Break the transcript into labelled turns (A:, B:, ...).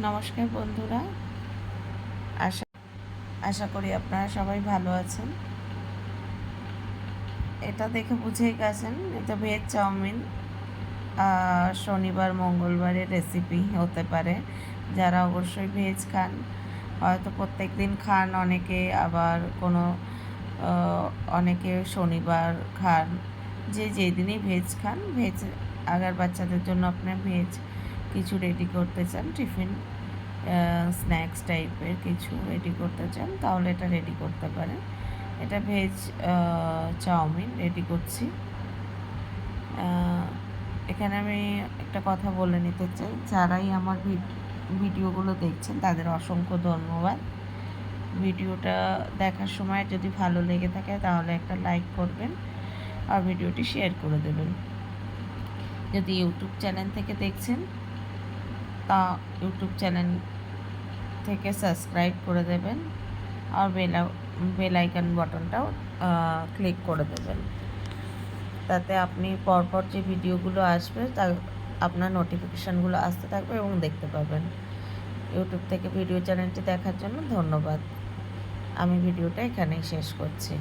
A: নমস্কার বন্ধুরা, আশা আশা করি আপনারা সবাই ভালো আছেন। এটা দেখে বুঝেই গেছেন এটা ভেজ চাউমিন। শনিবার মঙ্গলবারের রেসিপি হতে পারে। যারা অবশ্যই ভেজ খান, হয়তো প্রত্যেক দিন খান, অনেকে আবার অনেকে শনিবার খান। যে যেদিনই ভেজ খান, ভেজ আগার বাচ্চাদের জন্য আপনার ভেজ কিছু রেডি করতে চান, টিফিন স্ন্যাক্স টাইপের কিছু রেডি করতে চান, তাহলে এটা রেডি করতে পারেন। এটা ভেজ চাউমিন রেডি করছি। এখানে আমি একটা কথা বলে নিতে চাই, যারাই আমার ভিডিওগুলো দেখছেন তাদের অসংখ্য ধন্যবাদ। ভিডিওটা দেখার সময় যদি ভালো লেগে থাকে তাহলে একটা লাইক করবেন আর ভিডিওটি শেয়ার করে দেবেন। যদি ইউটিউব চ্যানেল থেকে দেখছেন তা ইউটিউব চ্যানেল থেকে সাবস্ক্রাইব করে দেবেন আর বেল আইকন বাটনটাও ক্লিক করে দেবেন, তাতে আপনি পরপর যে ভিডিওগুলো আসবে তা আপনার নোটিফিকেশানগুলো আসতে থাকবে এবং দেখতে পাবেন। ইউটিউব থেকে ভিডিও চ্যানেলটি দেখার জন্য ধন্যবাদ। আমি ভিডিওটা এখানেই শেষ করছি।